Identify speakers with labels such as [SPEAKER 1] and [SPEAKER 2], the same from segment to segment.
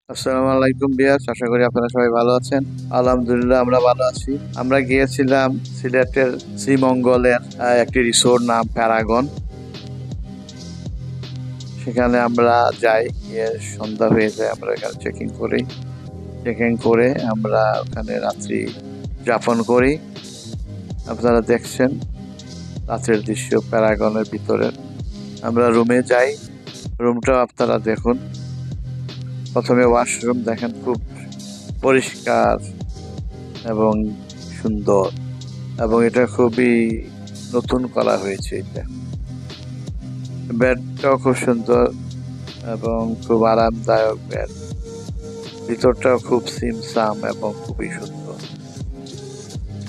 [SPEAKER 1] আসসালামু আলাইকুম বিয়াস, আশা করি আপনারা সবাই ভালো আছেন। আলহামদুলিল্লাহ আমরা ভালো আছি। আমরা গিয়েছিলাম সিলেটের শ্রীমঙ্গলের একটি রিসোর্ট নাম প্যারাগন। সেখানে আমরা যাই, গিয়ে সন্ধ্যা হয়ে যায়, আমরা এখানে চেকিং করে আমরা ওখানে রাত্রি যাপন করি। আপনারা দেখছেন রাতের দৃশ্য প্যারাগনের ভিতরে। আমরা রুমে যাই, রুমটাও আপনারা দেখুন। প্রথমে ওয়াশরুম দেখেন, খুব পরিষ্কার এবং সুন্দর, এবং এটা খুবই নতুন করা হয়েছে। এটা বেডটাও খুব সুন্দর এবং খুব আরামদায়ক বেড। ভিতরটাও খুব সিমসাম এবং খুবই সুন্দর।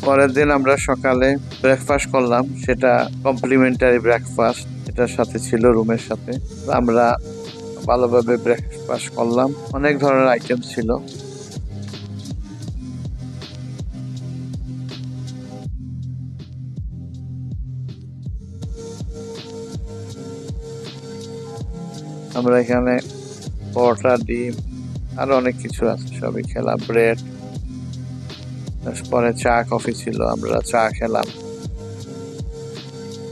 [SPEAKER 1] পরের দিন আমরা সকালে ব্রেকফাস্ট করলাম, সেটা কমপ্লিমেন্টারি ব্রেকফাস্ট, এটার সাথে ছিল রুমের সাথে। আমরা ভালোভাবে ব্রেকফাস্ট করলাম, অনেক ধরনের আইটেম ছিল। আমরা এখানে পরোটা, ডিম, আরো অনেক কিছু আছে, সবই খেলাম। ব্রেড, তারপরে চা কফি ছিল, আমরা চা খেলাম।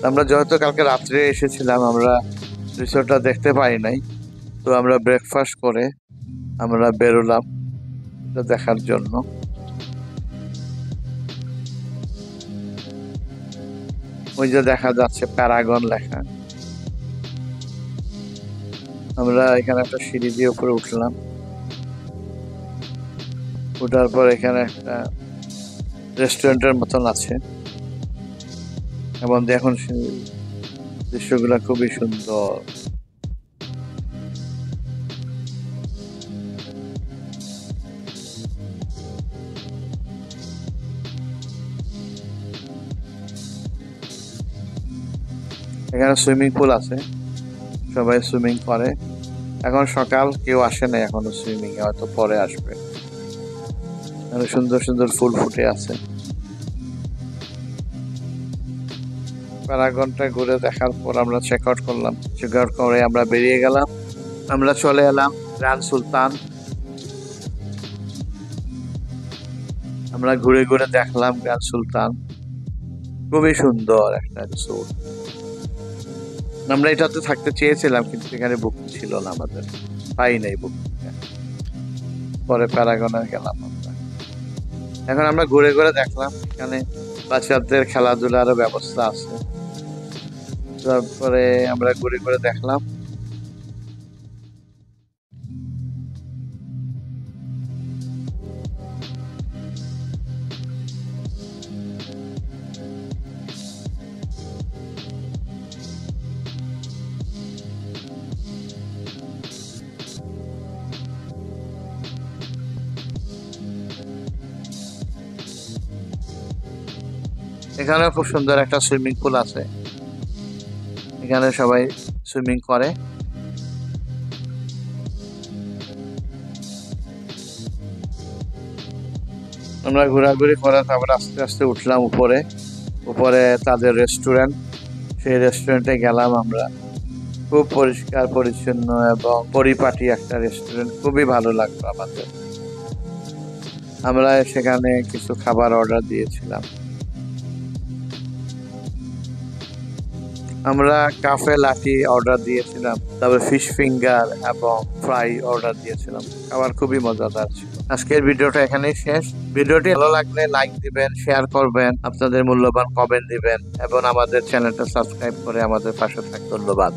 [SPEAKER 1] আমরা যেহেতু কালকে রাত্রে এসেছিলাম, আমরা রিসোর্টটা দেখতে পাই নাই, তো আমরা ব্রেকফাস্ট করে আমরা বেরোলাম এটা দেখার জন্য। ওই যে দেখা যাচ্ছে প্যারাগন লেখা। আমরা এখানে একটা সিঁড়ি দিয়ে উপরে উঠলাম, ওঠার পর এখানে একটা রেস্টুরেন্টের মতন আছে, এবং দেখুন দৃশ্যগুলো খুবই সুন্দর। এখানে সুইমিং পুল আছে, সবাই সুইমিং করে। এখন সকাল, কেউ আসে না এখনো সুইমিং এ, হয়তো পরে আসবে। সুন্দর সুন্দর ফুল ফুটে আছে। প্যারাগনটা ঘুরে দেখার পর আমরা চেক আউট করলাম। চেক আউট করে আমরা বেরিয়ে গেলাম। আমরা চলে এলাম গ্র্যান্ড সুলতান। আমরা ঘুরে ঘুরে দেখলাম গ্র্যান্ড সুলতান, খুবই সুন্দর একটা রিসোর্ট। আমরা এটাতে থাকতে চেয়েছিলাম, কিন্তু এখানে বুকিং ছিল না, আমাদের পাই নাই বুকিং। পরে প্যারাগনে গেলাম আমরা। এখন আমরা ঘুরে ঘুরে দেখলাম, এখানে বাচ্চাদের খেলাধুলারও ব্যবস্থা আছে। তারপরে আমরা ঘুরে ঘুরে দেখলাম। এখানে খুব সুন্দর একটা সুইমিং পুল আছে, এখানে সবাই সুইমিং করে। আমরা ঘোরাঘুরি করে তারপর আস্তে আস্তে উঠলাম উপরে। উপরে তাদের রেস্টুরেন্ট, সেই রেস্টুরেন্টে গেলাম আমরা। খুব পরিষ্কার পরিচ্ছন্ন এবং পরিপাটি একটা রেস্টুরেন্ট, খুবই ভালো লাগলো আমাদের। আমরা সেখানে কিছু খাবার অর্ডার দিয়েছিলাম। আমরা কাফে লাটি অর্ডার দিয়েছিলাম, তারপর ফিশ ফিঙ্গার এবং ফ্রাই অর্ডার দিয়েছিলাম। খাবার খুবই মজাদার ছিল। আজকের ভিডিওটা এখানেই শেষ। ভিডিওটি ভালো লাগলে লাইক দিবেন, শেয়ার করবেন, আপনাদের মূল্যবান কমেন্ট দিবেন, এবং আমাদের চ্যানেলটা সাবস্ক্রাইব করে আমাদের পাশে থাকবেন। ধন্যবাদ।